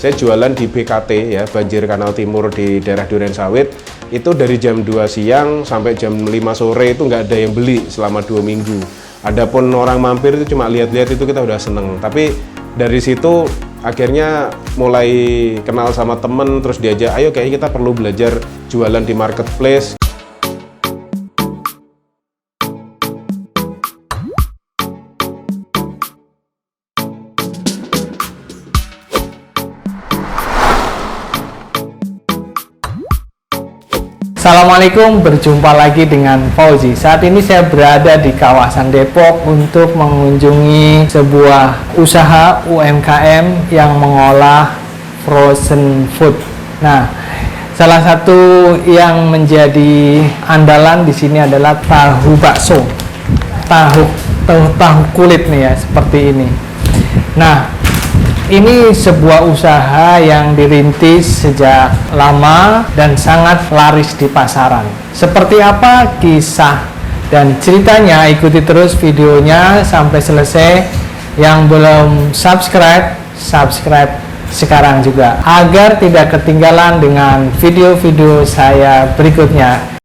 Saya jualan di BKT ya, Banjir Kanal Timur di daerah Durensawit. Itu dari jam 2 siang sampai jam 5 sore itu nggak ada yang beli selama 2 minggu. Adapun orang mampir itu cuma lihat-lihat itu kita udah seneng. Tapi dari situ akhirnya mulai kenal sama temen, terus diajak, ayo kayaknya kita perlu belajar jualan di marketplace. Assalamualaikum, berjumpa lagi dengan Fauzi. Saat ini saya berada di kawasan Depok untuk mengunjungi sebuah usaha UMKM yang mengolah frozen food. Nah, salah satu yang menjadi andalan di sini adalah tahu bakso, tahu kulit nih ya, seperti ini. Nah, ini sebuah usaha yang dirintis sejak lama dan sangat laris di pasaran. Seperti apa kisah dan ceritanya, ikuti terus videonya sampai selesai. Yang belum subscribe sekarang juga, agar tidak ketinggalan dengan video-video saya berikutnya.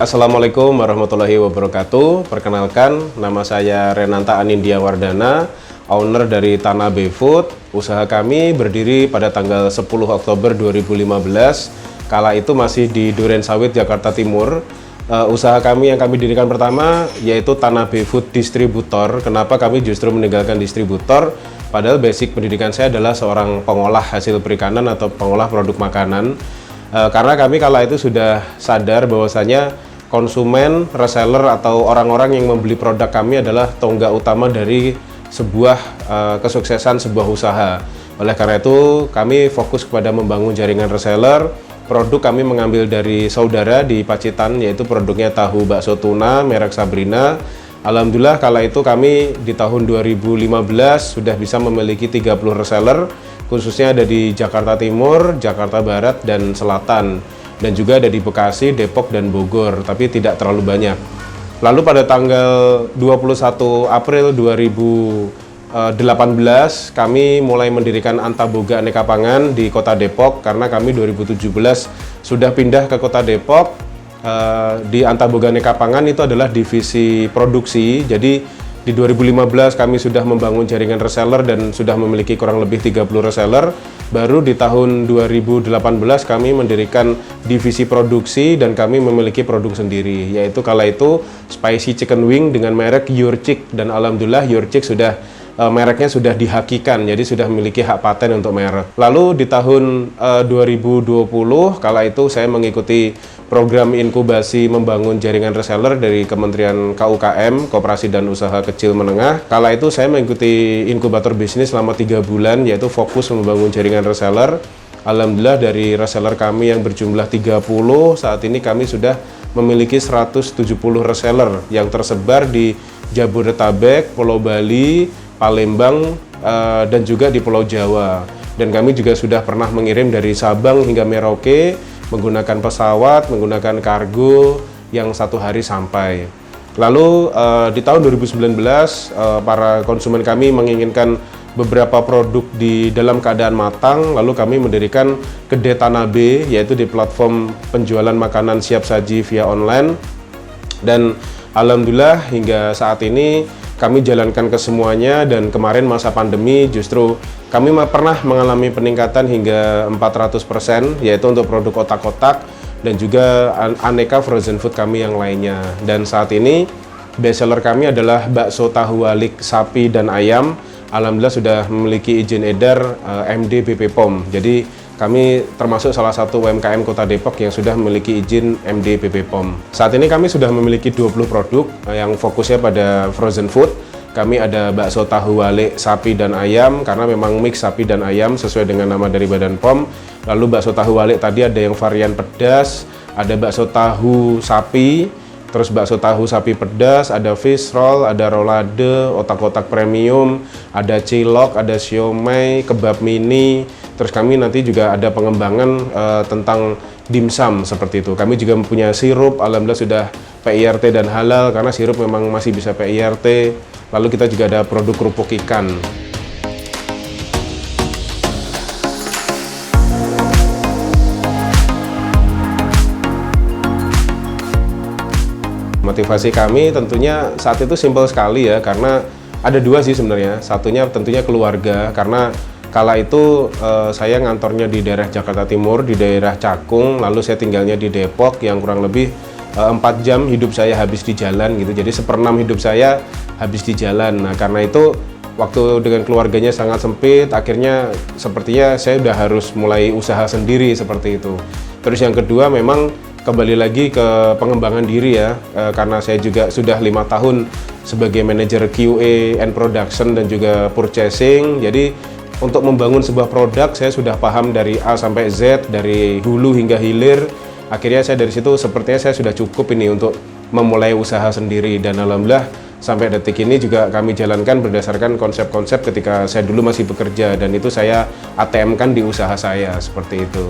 Assalamualaikum warahmatullahi wabarakatuh. Perkenalkan, nama saya Renanta Anindya Wardana, owner dari Tanabe Food. Usaha kami berdiri pada tanggal 10 Oktober 2015. Kala itu masih di Durensawit, Jakarta Timur. Usaha kami yang kami dirikan pertama yaitu Tanabe Food Distributor. Kenapa kami justru meninggalkan distributor? Padahal basic pendidikan saya adalah seorang pengolah hasil perikanan atau pengolah produk makanan. Karena kami kala itu sudah sadar bahwasanya konsumen, reseller atau orang-orang yang membeli produk kami adalah tonggak utama dari sebuah kesuksesan sebuah usaha. Oleh karena itu, kami fokus kepada membangun jaringan reseller. Produk kami mengambil dari saudara di Pacitan, yaitu produknya tahu bakso tuna merek Sabrina. Alhamdulillah kala itu kami di tahun 2015 sudah bisa memiliki 30 reseller, khususnya ada di Jakarta Timur, Jakarta Barat, dan Selatan. Dan juga ada di Bekasi, Depok, dan Bogor, tapi tidak terlalu banyak. Lalu pada tanggal 21 April 2018, kami mulai mendirikan Antaboga Aneka Pangan di Kota Depok, karena kami 2017 sudah pindah ke Kota Depok. Di Antaboga Aneka Pangan itu adalah divisi produksi, jadi di 2015 kami sudah membangun jaringan reseller dan sudah memiliki kurang lebih 30 reseller. Baru di tahun 2018 kami mendirikan divisi produksi dan kami memiliki produk sendiri, yaitu kala itu spicy chicken wing dengan merek Your Chick, dan alhamdulillah Your Chick sudah mereknya sudah dihakikan, jadi sudah memiliki hak paten untuk merek. Lalu di tahun 2020 kala itu saya mengikuti program inkubasi membangun jaringan reseller dari Kementerian KUKM, Koperasi dan Usaha Kecil Menengah. Kala itu saya mengikuti inkubator bisnis selama 3 bulan, yaitu fokus membangun jaringan reseller. Alhamdulillah dari reseller kami yang berjumlah 30, saat ini kami sudah memiliki 170 reseller yang tersebar di Jabodetabek, Pulau Bali, Palembang, dan juga di Pulau Jawa. Dan kami juga sudah pernah mengirim dari Sabang hingga Merauke menggunakan pesawat, menggunakan kargo yang 1 hari sampai. Lalu di tahun 2019 para konsumen kami menginginkan beberapa produk di dalam keadaan matang, lalu kami mendirikan kedai Tanabe, yaitu di platform penjualan makanan siap saji via online. Dan alhamdulillah hingga saat ini kami jalankan ke semuanya, dan kemarin masa pandemi justru kami pernah mengalami peningkatan hingga 400%, yaitu untuk produk kotak-kotak dan juga aneka frozen food kami yang lainnya. Dan saat ini best seller kami adalah bakso tahu walik sapi dan ayam. Alhamdulillah sudah memiliki izin edar MD BP POM. Jadi kami termasuk salah satu UMKM Kota Depok yang sudah memiliki izin MD BP POM. Saat ini kami sudah memiliki 20 produk yang fokusnya pada frozen food. Kami ada bakso tahu walik sapi dan ayam, karena memang mix sapi dan ayam sesuai dengan nama dari Badan POM. Lalu bakso tahu walik tadi ada yang varian pedas, ada bakso tahu sapi, terus bakso tahu sapi pedas, ada fish roll, ada rolade, otak-otak premium, ada cilok, ada siomay, kebab mini, Terus kami nanti juga ada pengembangan tentang dimsum seperti itu. Kami juga mempunyai sirup, alhamdulillah sudah PIRT dan halal karena sirup memang masih bisa PIRT. Lalu kita juga ada produk kerupuk ikan. Motivasi kami tentunya saat itu simpel sekali ya, karena ada dua sih sebenarnya. Satunya tentunya keluarga, karena kala itu saya ngantornya di daerah Jakarta Timur, di daerah Cakung, lalu saya tinggalnya di Depok yang kurang lebih 4 jam hidup saya habis di jalan gitu. Jadi 1/6 hidup saya habis di jalan. Nah karena itu waktu dengan keluarganya sangat sempit, akhirnya sepertinya saya udah harus mulai usaha sendiri seperti itu. Terus yang kedua memang kembali lagi ke pengembangan diri ya, karena saya juga sudah 5 tahun sebagai manajer QA and production dan juga purchasing. Jadi untuk membangun sebuah produk saya sudah paham dari A sampai Z, dari hulu hingga hilir. Akhirnya saya dari situ sepertinya saya sudah cukup ini untuk memulai usaha sendiri, dan alhamdulillah sampai detik ini juga kami jalankan berdasarkan konsep-konsep ketika saya dulu masih bekerja, dan itu saya ATM-kan di usaha saya seperti itu.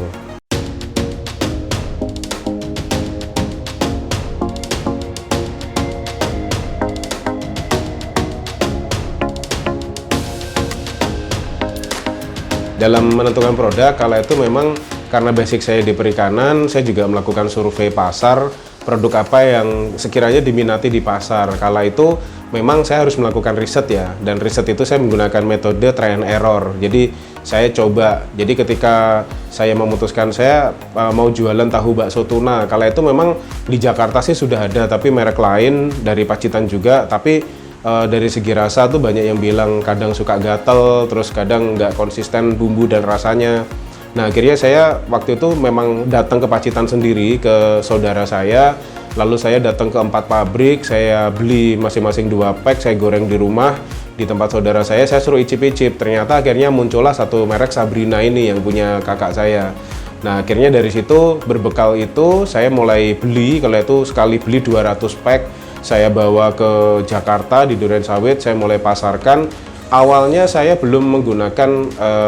Dalam menentukan produk, kala itu memang karena basic saya di perikanan, saya juga melakukan survei pasar, produk apa yang sekiranya diminati di pasar. Kala itu memang saya harus melakukan riset ya, dan riset itu saya menggunakan metode try and error. Jadi saya coba, jadi ketika saya memutuskan saya mau jualan tahu bakso tuna, kala itu memang di Jakarta sih sudah ada, tapi merek lain dari Pacitan juga, tapi dari segi rasa tuh banyak yang bilang kadang suka gatel, terus kadang nggak konsisten bumbu dan rasanya. Nah akhirnya saya waktu itu memang datang ke Pacitan sendiri, ke saudara saya, lalu saya datang ke 4 pabrik, saya beli masing-masing 2 pack, saya goreng di rumah, di tempat saudara saya suruh icip-icip. Ternyata akhirnya muncullah satu merek Sabrina ini yang punya kakak saya. Nah akhirnya dari situ, berbekal itu saya mulai beli, kalau itu sekali beli 200 pack, saya bawa ke Jakarta di Durensawit, saya mulai pasarkan. Awalnya saya belum menggunakan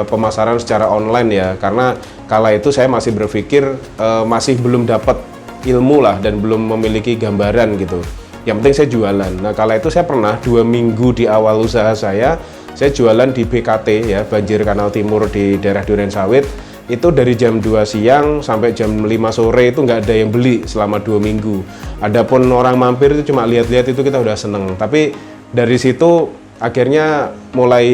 pemasaran secara online ya, karena kala itu saya masih berpikir masih belum dapat ilmu lah dan belum memiliki gambaran gitu. Yang penting saya jualan. Nah kala itu saya pernah 2 minggu di awal usaha saya jualan di BKT ya, Banjir Kanal Timur di daerah Durensawit. Itu dari jam 2 siang sampai jam 5 sore itu nggak ada yang beli selama 2 minggu. Adapun orang mampir itu cuma lihat-lihat, itu kita udah seneng. Tapi dari situ akhirnya mulai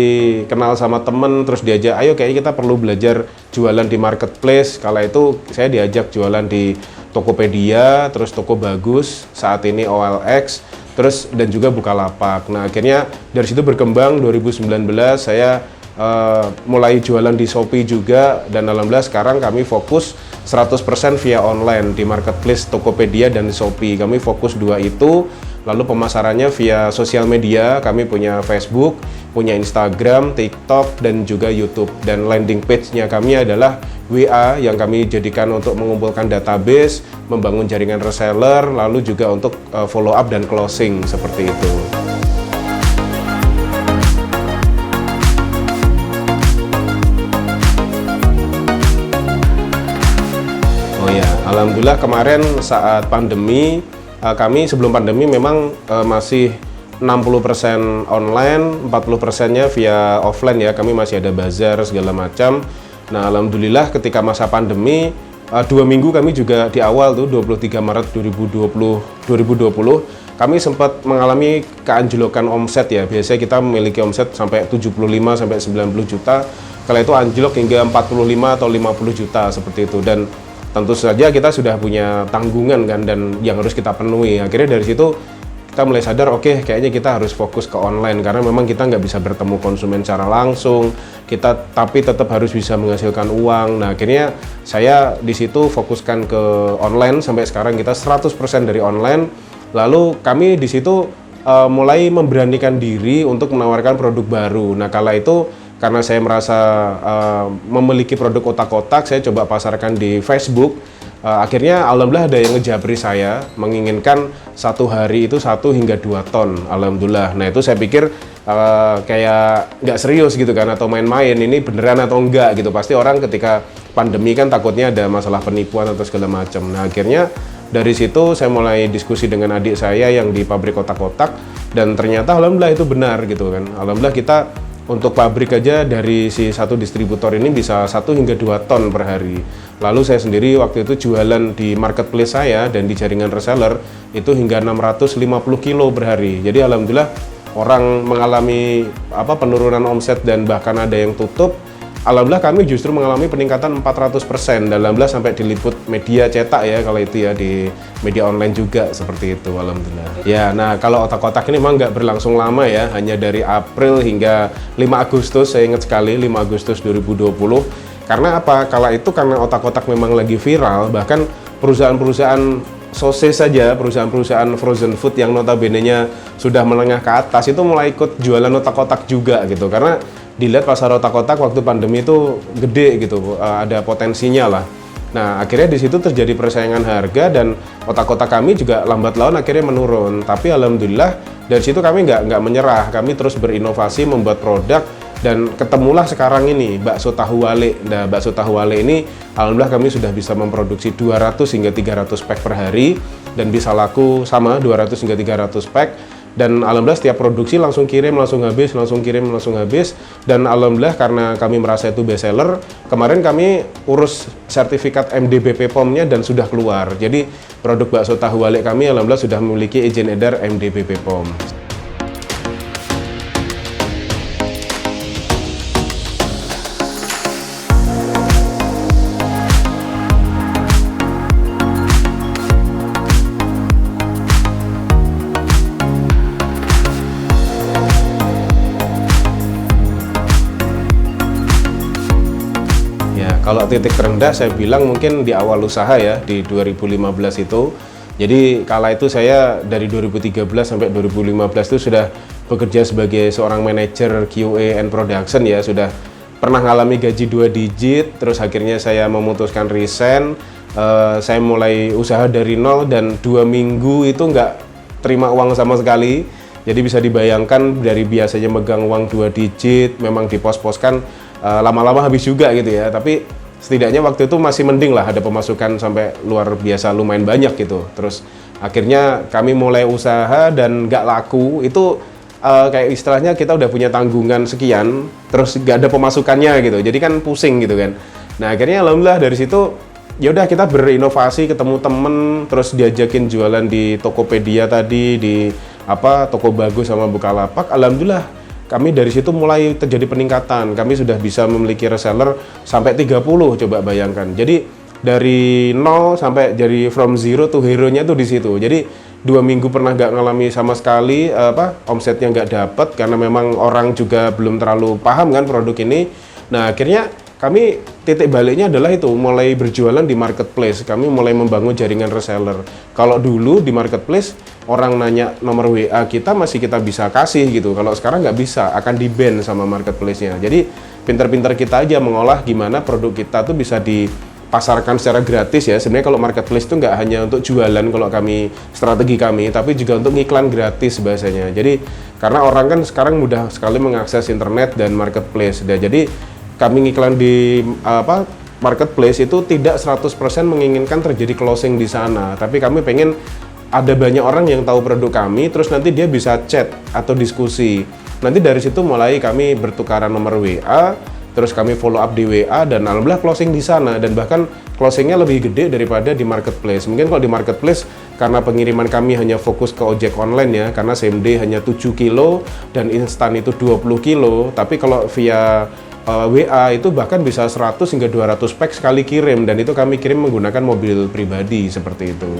kenal sama temen, terus diajak, ayo kayaknya kita perlu belajar jualan di marketplace. Kala itu saya diajak jualan di Tokopedia, terus Toko Bagus, saat ini OLX, terus dan juga Bukalapak. Nah akhirnya dari situ berkembang. 2019 saya mulai jualan di Shopee juga, dan alhamdulillah sekarang kami fokus 100% via online di marketplace Tokopedia dan Shopee. Kami fokus 2 itu. Lalu pemasarannya via sosial media, kami punya Facebook, punya Instagram, TikTok, dan juga YouTube. Dan landing page-nya kami adalah WA yang kami jadikan untuk mengumpulkan database, membangun jaringan reseller, lalu juga untuk follow up dan closing seperti itu. Alhamdulillah kemarin saat pandemi, kami sebelum pandemi memang masih 60% online, 40%-nya via offline ya, kami masih ada bazar segala macam. Nah alhamdulillah ketika masa pandemi, 2 minggu kami juga di awal tuh 23 Maret 2020, kami sempat mengalami keanjlokan omset ya. Biasanya kita memiliki omset sampai 75 sampai 90 juta, kalau itu anjlok hingga 45 atau 50 juta seperti itu. Dan tentu saja kita sudah punya tanggungan kan, dan yang harus kita penuhi. Akhirnya dari situ kita mulai sadar, oke, kayaknya kita harus fokus ke online, karena memang kita nggak bisa bertemu konsumen secara langsung, kita tapi tetap harus bisa menghasilkan uang. Nah akhirnya saya di situ fokuskan ke online, sampai sekarang kita 100% dari online. Lalu kami di situ mulai memberanikan diri untuk menawarkan produk baru. Nah kala itu karena saya merasa memiliki produk otak-otak, saya coba pasarkan di Facebook. Akhirnya alhamdulillah ada yang ngejabri saya, menginginkan 1 hari itu 1 hingga 2 ton, alhamdulillah. Nah itu saya pikir kayak nggak serius gitu kan, atau main-main, ini beneran atau enggak gitu. Pasti orang ketika pandemi kan takutnya ada masalah penipuan atau segala macam. Nah akhirnya dari situ saya mulai diskusi dengan adik saya yang di pabrik kotak-kotak, dan ternyata alhamdulillah itu benar gitu kan. Alhamdulillah kita untuk pabrik aja dari si satu distributor ini bisa 1 hingga 2 ton per hari. Lalu saya sendiri waktu itu jualan di marketplace saya dan di jaringan reseller itu hingga 650 kilo per hari. Jadi alhamdulillah orang mengalami penurunan omset dan bahkan ada yang tutup. Alhamdulillah kami justru mengalami peningkatan 400%, dan alhamdulillah sampai diliput media cetak ya, kalau itu ya di media online juga seperti itu, alhamdulillah. Ya, nah kalau otak-otak ini memang nggak berlangsung lama ya, hanya dari April hingga 5 Agustus, saya ingat sekali 5 Agustus 2020. Karena apa? Kala itu karena otak-otak memang lagi viral, bahkan perusahaan-perusahaan sosis saja, perusahaan-perusahaan frozen food yang notabene-nya sudah menengah ke atas itu mulai ikut jualan otak-otak juga gitu, karena dilihat pasar otak-otak waktu pandemi itu gede gitu, ada potensinya lah. Nah akhirnya di situ terjadi persaingan harga dan otak-otak kami juga lambat laun akhirnya menurun. Tapi alhamdulillah dari situ kami nggak menyerah, kami terus berinovasi membuat produk, dan ketemulah sekarang ini bakso tahu wale. Nah bakso tahu wale ini alhamdulillah kami sudah bisa memproduksi 200 hingga 300 pack per hari, dan bisa laku sama 200 hingga 300 pack. Dan alhamdulillah setiap produksi langsung kirim, langsung habis, langsung kirim, langsung habis. Dan alhamdulillah karena kami merasa itu best seller, kemarin kami urus sertifikat MDBP POM-nya dan sudah keluar. Jadi produk bakso tahu wale kami alhamdulillah sudah memiliki izin edar MDBP POM. Kalau titik terendah saya bilang mungkin di awal usaha ya, di 2015 itu. Jadi kala itu saya dari 2013 sampai 2015 itu sudah bekerja sebagai seorang manajer QA and production ya, sudah pernah ngalami gaji 2 digit, terus akhirnya saya memutuskan resign. Saya mulai usaha dari nol dan 2 minggu itu nggak terima uang sama sekali. Jadi bisa dibayangkan dari biasanya megang uang 2 digit, memang dipos-poskan, lama-lama habis juga gitu ya. Tapi setidaknya waktu itu masih mending lah, ada pemasukan sampai luar biasa, lumayan banyak gitu. Terus akhirnya kami mulai usaha dan nggak laku, itu kayak istilahnya kita udah punya tanggungan sekian, terus nggak ada pemasukannya gitu, jadi kan pusing gitu kan. Nah akhirnya alhamdulillah dari situ ya udah kita berinovasi, ketemu temen, terus diajakin jualan di Tokopedia tadi, di Toko Bagus sama Bukalapak. Alhamdulillah kami dari situ mulai terjadi peningkatan. Kami sudah bisa memiliki reseller sampai 30, coba bayangkan. Jadi dari 0 sampai jadi from zero to hero-nya tuh di situ. Jadi 2 minggu pernah nggak ngalami sama sekali omsetnya nggak dapat, karena memang orang juga belum terlalu paham kan produk ini. Nah akhirnya kami titik baliknya adalah itu, mulai berjualan di marketplace. Kami mulai membangun jaringan reseller. Kalau dulu di marketplace orang nanya nomor WA kita masih kita bisa kasih gitu. Kalau sekarang nggak bisa, akan di-ban sama marketplace-nya. Jadi pintar-pintar kita aja mengolah gimana produk kita tuh bisa dipasarkan secara gratis ya. Sebenarnya kalau marketplace itu nggak hanya untuk jualan, kalau kami strategi kami, tapi juga untuk iklan gratis bahasanya. Jadi karena orang kan sekarang mudah sekali mengakses internet dan marketplace. Jadi kami ngiklan di marketplace itu tidak 100% menginginkan terjadi closing di sana, tapi kami pengen ada banyak orang yang tahu produk kami, terus nanti dia bisa chat atau diskusi. Nanti dari situ mulai kami bertukaran nomor WA, terus kami follow up di WA, dan alhamdulillah closing di sana, dan bahkan closingnya lebih gede daripada di marketplace. Mungkin kalau di marketplace karena pengiriman kami hanya fokus ke ojek online ya, karena same day hanya 7 kilo dan instan itu 20 kilo, tapi kalau via WA itu bahkan bisa 100 hingga 200 pack sekali kirim, dan itu kami kirim menggunakan mobil pribadi seperti itu.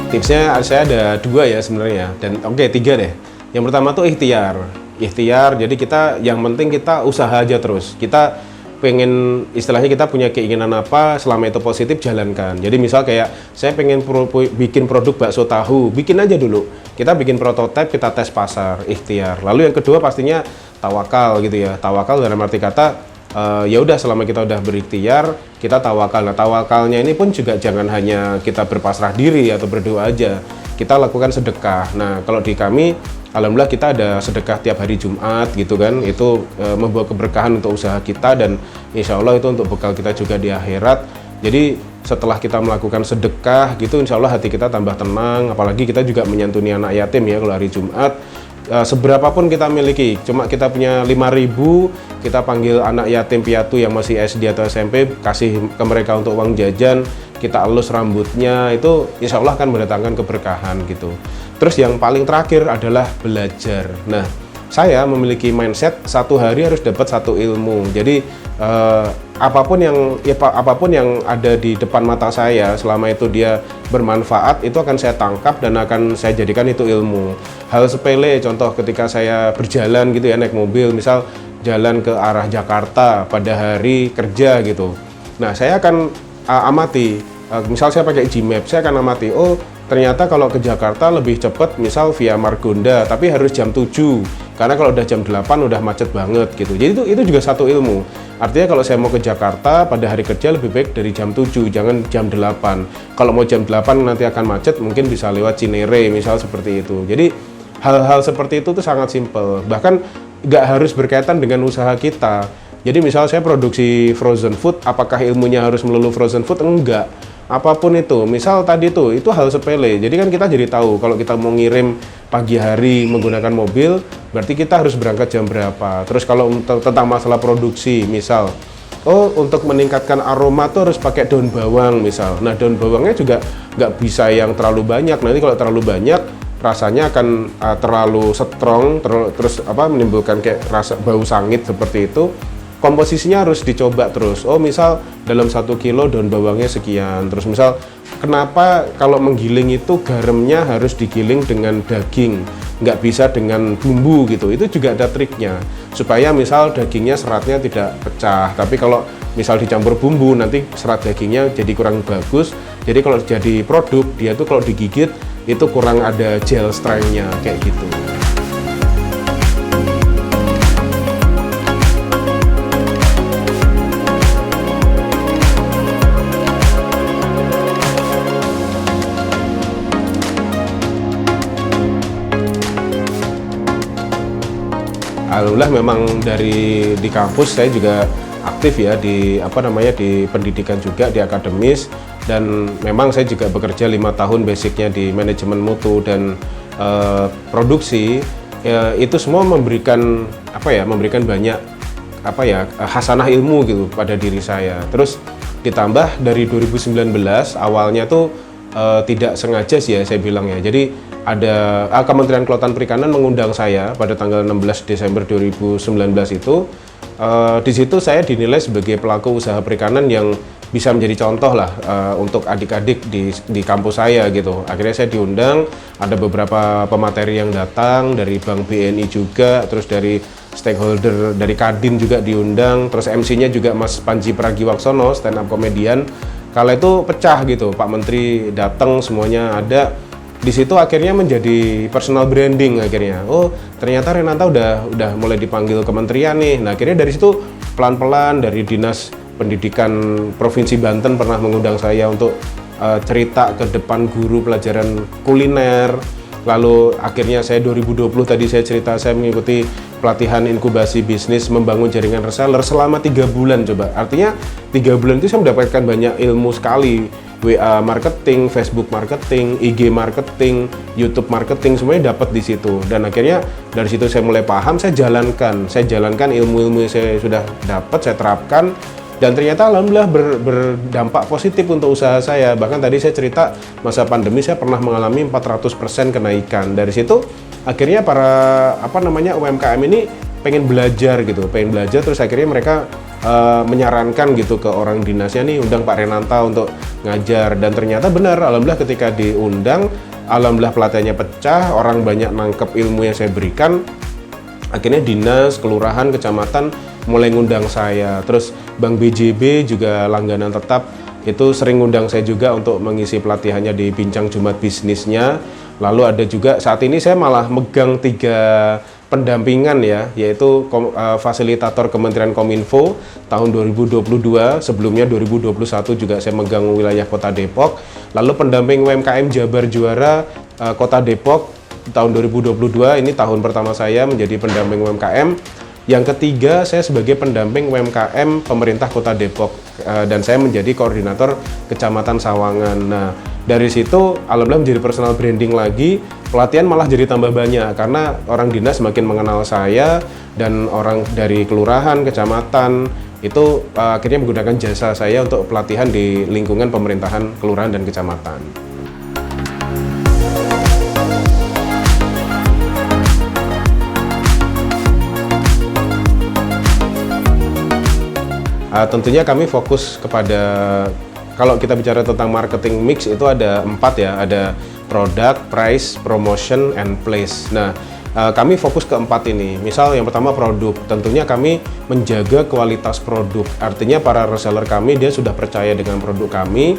Tipsnya saya ada 2 ya sebenarnya, dan 3 deh. Yang pertama tuh ikhtiar. Jadi kita yang penting kita usaha aja terus. Kita pengen, istilahnya kita punya keinginan apa, selama itu positif jalankan. Jadi misal kayak saya pengen bikin produk bakso tahu, bikin aja dulu. Kita bikin prototipe, kita tes pasar, ikhtiar. Lalu yang kedua pastinya tawakal gitu ya. Tawakal dalam arti kata ya udah, selama kita udah berikhtiar, kita tawakal. Nah, tawakalnya ini pun juga jangan hanya kita berpasrah diri atau berdoa aja. Kita lakukan sedekah. Nah, kalau di kami alhamdulillah kita ada sedekah tiap hari Jumat gitu kan. Itu membawa keberkahan untuk usaha kita, dan insya Allah itu untuk bekal kita juga di akhirat. Jadi setelah kita melakukan sedekah gitu, insya Allah hati kita tambah tenang. Apalagi kita juga menyantuni anak yatim ya kalau hari Jumat. Seberapapun kita miliki, cuma kita punya 5.000, kita panggil anak yatim piatu yang masih SD atau SMP, kasih ke mereka untuk uang jajan, kita elus rambutnya, itu insya Allah akan mendatangkan keberkahan gitu. Terus yang paling terakhir adalah belajar. Nah, saya memiliki mindset satu hari harus dapat satu ilmu. Jadi apapun yang ada di depan mata saya, selama itu dia bermanfaat, itu akan saya tangkap dan akan saya jadikan itu ilmu. Hal sepele, contoh ketika saya berjalan gitu ya, naik mobil, misal jalan ke arah Jakarta pada hari kerja gitu. Nah, saya akan amati, misal saya pakai Gmap, saya akan amati, oh ternyata kalau ke Jakarta lebih cepat misal via Margonda, tapi harus jam 7, karena kalau udah jam 8 udah macet banget gitu. Jadi itu juga satu ilmu. Artinya kalau saya mau ke Jakarta pada hari kerja lebih baik dari jam 7, jangan jam 8. Kalau mau jam 8 nanti akan macet, mungkin bisa lewat Cinere misal seperti itu. Jadi hal-hal seperti itu tuh sangat simpel. Bahkan nggak harus berkaitan dengan usaha kita. Jadi misal saya produksi frozen food, apakah ilmunya harus melulu frozen food? Enggak. Apapun itu, misal tadi itu hal sepele. Jadi kan kita jadi tahu kalau kita mau ngirim pagi hari menggunakan mobil, berarti kita harus berangkat jam berapa. Terus kalau tentang masalah produksi, misal, oh untuk meningkatkan aroma tuh harus pakai daun bawang misal. Nah, daun bawangnya juga nggak bisa yang terlalu banyak. Nanti kalau terlalu banyak, rasanya akan terlalu strong, terus menimbulkan kayak rasa bau sangit seperti itu. Komposisinya harus dicoba terus. Oh misal dalam 1 kilo daun bawangnya sekian. Terus misal kenapa kalau menggiling itu garamnya harus digiling dengan daging, nggak bisa dengan bumbu gitu. Itu juga ada triknya supaya misal dagingnya seratnya tidak pecah. Tapi kalau misal dicampur bumbu nanti serat dagingnya jadi kurang bagus. Jadi kalau jadi produk dia tuh kalau digigit itu kurang ada gel strength-nya kayak gitu. Alhamdulillah memang di kampus saya juga aktif ya di di pendidikan juga, di akademis, dan memang saya juga bekerja 5 tahun basicnya di manajemen mutu dan produksi. Itu semua memberikan banyak hasanah ilmu gitu pada diri saya. Terus ditambah dari 2019 awalnya tuh tidak sengaja sih ya saya bilang ya. Jadi ada Kementerian Kelautan Perikanan mengundang saya pada tanggal 16 Desember 2019 itu. Di situ saya dinilai sebagai pelaku usaha perikanan yang bisa menjadi contoh lah untuk adik-adik di kampus saya gitu. Akhirnya saya diundang, ada beberapa pemateri yang datang dari Bank BNI juga, terus dari stakeholder dari Kadin juga diundang, terus MC-nya juga Mas Panji Pragiwaksono, stand up komedian. Kala itu pecah gitu, Pak Menteri datang, semuanya ada. Di situ akhirnya menjadi personal branding akhirnya. Oh, ternyata Renanta udah mulai dipanggil kementerian nih. Nah, akhirnya dari situ pelan-pelan dari Dinas Pendidikan Provinsi Banten pernah mengundang saya untuk cerita ke depan guru pelajaran kuliner. Lalu akhirnya saya 2020 tadi saya cerita saya mengikuti pelatihan inkubasi bisnis membangun jaringan reseller selama 3 bulan coba. Artinya 3 bulan itu saya mendapatkan banyak ilmu sekali. WA marketing, Facebook marketing, IG marketing, YouTube marketing, semuanya dapat di situ. Dan akhirnya dari situ saya mulai paham, saya jalankan ilmu-ilmu yang saya sudah dapat, saya terapkan, dan ternyata alhamdulillah berdampak positif untuk usaha saya. Bahkan tadi saya cerita masa pandemi saya pernah mengalami 400% kenaikan. Dari situ akhirnya para UMKM ini pengen belajar terus akhirnya mereka menyarankan gitu ke orang dinasnya nih, undang Pak Renanta untuk ngajar. Dan ternyata benar, alhamdulillah ketika diundang, alhamdulillah pelatihannya pecah, orang banyak nangkep ilmu yang saya berikan. Akhirnya dinas, kelurahan, kecamatan mulai ngundang saya. Terus Bank BJB juga langganan tetap, itu sering ngundang saya juga untuk mengisi pelatihannya di Bincang Jumat Bisnisnya. Lalu ada juga saat ini saya malah megang 3 pendampingan ya, yaitu fasilitator Kementerian Kominfo tahun 2022, sebelumnya 2021 juga saya megang wilayah Kota Depok. Lalu pendamping UMKM Jabar Juara Kota Depok tahun 2022, ini tahun pertama saya menjadi pendamping UMKM. Yang ketiga, saya sebagai pendamping UMKM pemerintah Kota Depok dan saya menjadi koordinator Kecamatan Sawangan. Nah, dari situ alhamdulillah menjadi personal branding lagi, pelatihan malah jadi tambah banyak karena orang dinas semakin mengenal saya dan orang dari kelurahan, kecamatan itu akhirnya menggunakan jasa saya untuk pelatihan di lingkungan pemerintahan kelurahan dan kecamatan. Tentunya kami fokus kepada, kalau kita bicara tentang marketing mix itu ada 4 ya, ada product, price, promotion, and place. Nah, kami fokus ke 4 ini. Misal yang pertama produk, tentunya kami menjaga kualitas produk. Artinya para reseller kami dia sudah percaya dengan produk kami,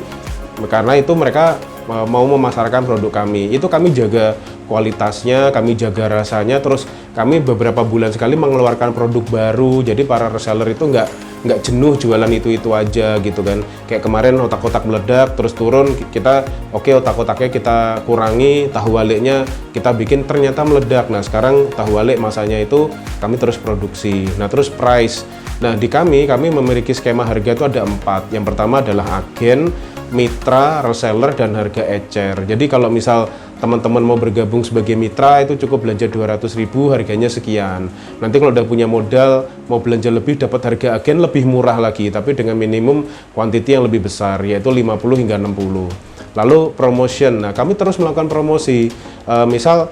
karena itu mereka mau memasarkan produk kami. Itu kami jaga kualitasnya, kami jaga rasanya, terus kami beberapa bulan sekali mengeluarkan produk baru. Jadi para reseller itu nggak jenuh jualan itu aja gitu kan. Kayak kemarin otak-otak meledak terus turun, kita oke, otak-otaknya kita kurangi, tahu waliknya kita bikin ternyata meledak. Nah sekarang tahu walik masanya itu kami terus produksi. Nah terus price, nah di kami memiliki skema harga itu ada 4. Yang pertama adalah agen, mitra, reseller, dan harga ecer. Jadi kalau misal teman-teman mau bergabung sebagai mitra itu cukup belanja 200.000, harganya sekian. Nanti kalau udah punya modal mau belanja lebih dapat harga agen lebih murah lagi, tapi dengan minimum quantity yang lebih besar, yaitu 50 hingga 60. Lalu promotion, nah kami terus melakukan promosi. Misal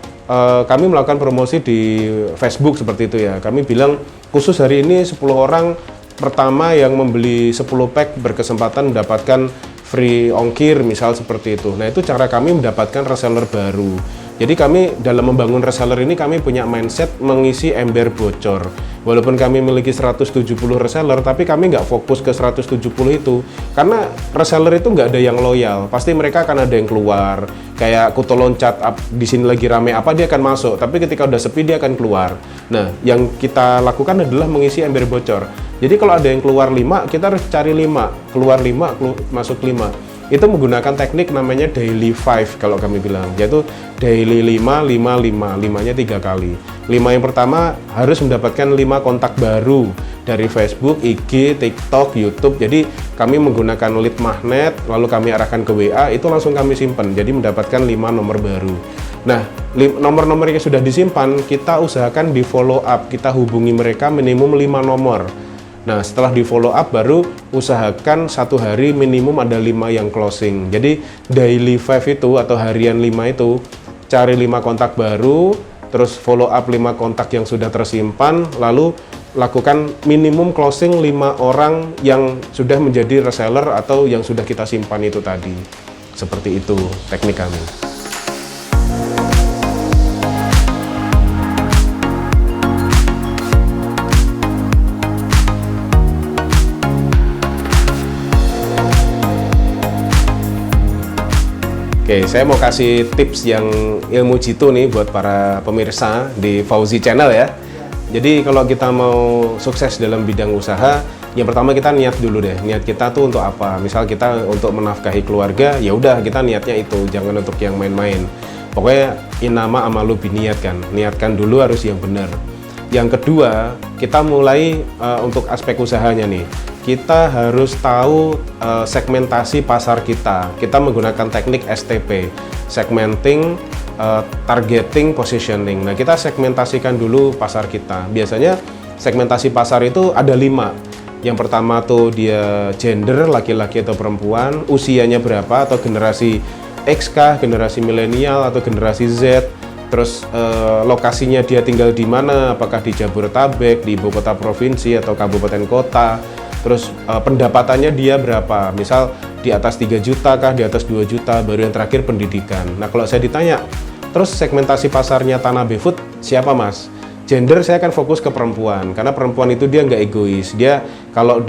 kami melakukan promosi di Facebook seperti itu ya. Kami bilang khusus hari ini 10 orang pertama yang membeli 10 pack berkesempatan mendapatkan free ongkir, misal seperti itu. Nah itu cara kami mendapatkan reseller baru. Jadi kami dalam membangun reseller ini kami punya mindset mengisi ember bocor. Walaupun kami memiliki 170 reseller, tapi kami nggak fokus ke 170 itu. Karena reseller itu nggak ada yang loyal. Pasti mereka akan ada yang keluar. Kayak kutu loncat, di sini lagi rame apa, dia akan masuk. Tapi ketika udah sepi, dia akan keluar. Nah, yang kita lakukan adalah mengisi ember bocor. Jadi kalau ada yang keluar 5, kita harus cari 5. Keluar 5, masuk 5. Itu menggunakan teknik namanya daily 5 kalau kami bilang, yaitu daily 5, 5, 5, 5-nya 3 kali. 5 yang pertama harus mendapatkan 5 kontak baru dari Facebook, IG, TikTok, YouTube. Jadi kami menggunakan lead magnet, lalu kami arahkan ke WA, itu langsung kami simpan. Jadi mendapatkan 5 nomor baru. Nah, nomor-nomor yang sudah disimpan, kita usahakan di follow up, kita hubungi mereka minimum 5 nomor. Nah, setelah di follow up baru usahakan 1 hari minimum ada 5 yang closing. Jadi daily 5 itu atau harian 5 itu cari 5 kontak baru, terus follow up 5 kontak yang sudah tersimpan, lalu lakukan minimum closing 5 orang yang sudah menjadi reseller atau yang sudah kita simpan itu tadi. Seperti itu teknik kami. Oke, saya mau kasih tips yang ilmu jitu nih buat para pemirsa di Fauzi Channel ya. Jadi kalau kita mau sukses dalam bidang usaha, yang pertama kita niat dulu deh. Niat kita tuh untuk apa? Misal kita untuk menafkahi keluarga, ya udah kita niatnya itu, jangan untuk yang main-main. Pokoknya inama amalu biniat kan. Niatkan dulu harus yang benar. Yang kedua, kita mulai untuk aspek usahanya nih. Kita harus tahu segmentasi pasar kita. Kita menggunakan teknik STP, segmenting, targeting, positioning. Nah, kita segmentasikan dulu pasar kita. Biasanya segmentasi pasar itu ada 5. Yang pertama tuh dia gender, laki-laki atau perempuan, usianya berapa atau generasi X kah, generasi milenial atau generasi Z. Terus lokasinya dia tinggal di mana, apakah di Jabodetabek, di ibu kota provinsi atau kabupaten kota. Terus pendapatannya dia berapa, misal di atas 3 juta kah, di atas 2 juta, baru yang terakhir pendidikan. Nah kalau saya ditanya, terus segmentasi pasarnya Tanah Befood siapa mas? gender saya akan fokus ke perempuan, karena perempuan itu dia nggak egois. Dia kalau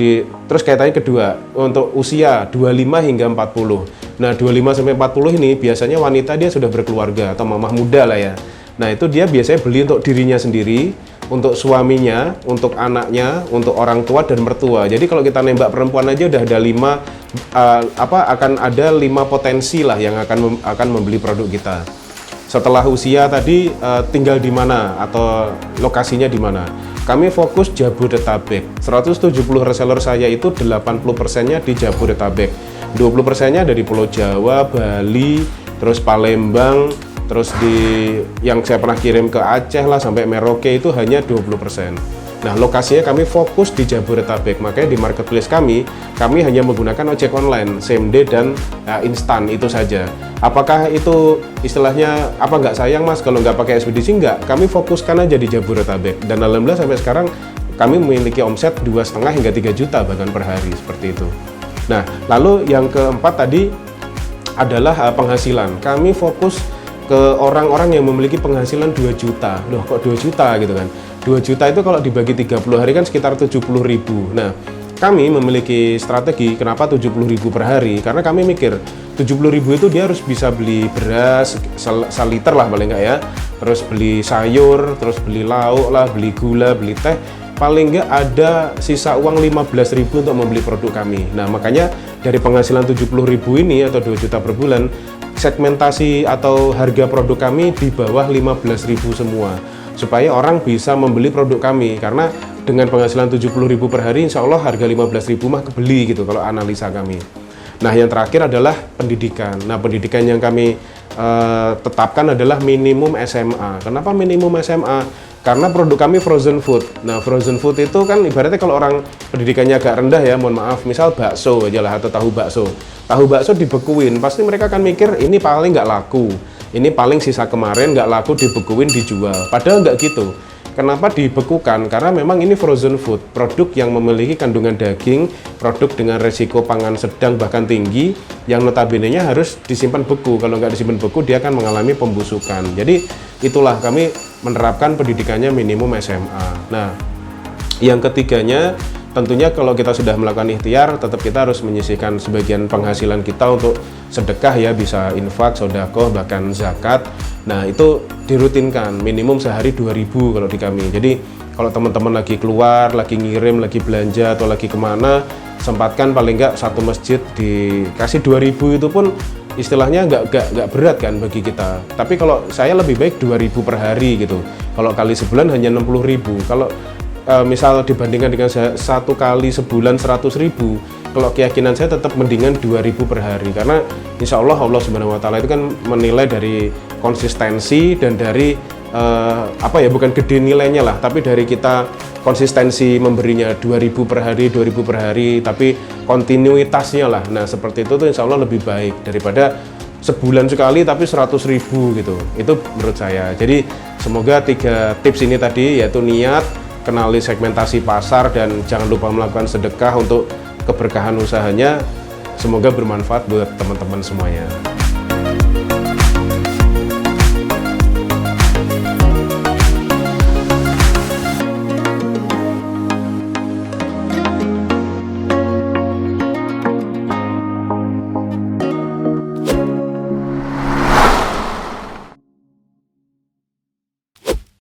terus kaitannya kedua, untuk usia 25 hingga 40. Nah 25 sampai 40 ini biasanya wanita dia sudah berkeluarga atau mamah muda lah ya. Nah itu dia biasanya beli untuk dirinya sendiri, untuk suaminya, untuk anaknya, untuk orang tua dan mertua. Jadi kalau kita nembak perempuan aja udah ada 5 akan ada 5 potensi lah yang akan membeli produk kita. Setelah usia tadi tinggal di mana atau lokasinya di mana. Kami fokus Jabodetabek. 170 reseller saya itu 80%-nya di Jabodetabek. 20%-nya dari Pulau Jawa, Bali, terus Palembang, terus yang saya pernah kirim ke Aceh lah sampai Merauke itu hanya 20%. Nah, lokasinya kami fokus di Jabodetabek. Makanya di marketplace kami hanya menggunakan ojek online, same day dan instan itu saja. Apakah itu istilahnya nggak sayang mas kalau nggak pakai ekspedisi? Nggak, kami fokuskan aja di Jabodetabek. Dan alhamdulillah sampai sekarang kami memiliki omset 2,5 hingga 3 juta bahkan per hari seperti itu. Nah, lalu yang keempat tadi adalah penghasilan. Kami fokus ke orang-orang yang memiliki penghasilan 2 juta. Loh, kok 2 juta gitu kan? 2 juta itu kalau dibagi 30 hari kan sekitar 70.000. Nah, kami memiliki strategi kenapa 70.000 per hari, karena kami mikir 70.000 itu dia harus bisa beli beras seliter lah paling nggak ya, terus beli sayur, terus beli lauk lah, beli gula, beli teh, paling nggak ada sisa uang 15.000 untuk membeli produk kami. Nah, makanya dari penghasilan 70.000 ini atau 2 juta per bulan, segmentasi atau harga produk kami di bawah 15.000 semua, supaya orang bisa membeli produk kami. Karena dengan penghasilan 70.000 per hari, insya Allah harga 15.000 mah kebeli gitu kalau analisa kami. Nah, yang terakhir adalah pendidikan. Nah, pendidikan yang kami tetapkan adalah minimum SMA. Kenapa minimum SMA? Karena produk kami frozen food. Nah, frozen food itu kan ibaratnya kalau orang pendidikannya agak rendah ya, mohon maaf, misal bakso aja lah atau tahu bakso. Tahu bakso dibekuin, pasti mereka akan mikir ini paling nggak laku. Ini paling sisa kemarin nggak laku, dibekuin dijual. Padahal nggak gitu. Kenapa dibekukan? Karena memang ini frozen food, produk yang memiliki kandungan daging, produk dengan resiko pangan sedang bahkan tinggi, yang notabene-nya harus disimpan beku. Kalau nggak disimpan beku, dia akan mengalami pembusukan. Jadi itulah kami menerapkan pendidikannya minimum SMA. Nah, yang ketiganya, tentunya kalau kita sudah melakukan ikhtiar, tetap kita harus menyisihkan sebagian penghasilan kita untuk sedekah ya, bisa infak, sedekah, bahkan zakat. Nah, itu dirutinkan, minimum sehari 2.000 kalau di kami. Jadi, kalau teman-teman lagi keluar, lagi ngirim, lagi belanja, atau lagi kemana, sempatkan paling nggak satu masjid dikasih 2.000 itu pun istilahnya nggak berat kan bagi kita. Tapi kalau saya lebih baik 2.000 per hari gitu. Kalau kali sebulan hanya 60.000. Kalau misal dibandingkan dengan satu kali sebulan 100.000, kalau keyakinan saya tetap mendingan 2.000 per hari, karena insya Allah Subhanahu Wa Taala itu kan menilai dari konsistensi dan dari bukan gede nilainya lah, tapi dari kita konsistensi memberinya 2.000 per hari, 2.000 per hari, tapi kontinuitasnya lah. Nah, seperti itu tuh insya Allah lebih baik daripada sebulan sekali tapi 100.000 gitu. Itu menurut saya. Jadi semoga 3 tips ini tadi, yaitu niat, kenali segmentasi pasar, dan jangan lupa melakukan sedekah untuk keberkahan usahanya. Semoga bermanfaat buat teman-teman semuanya.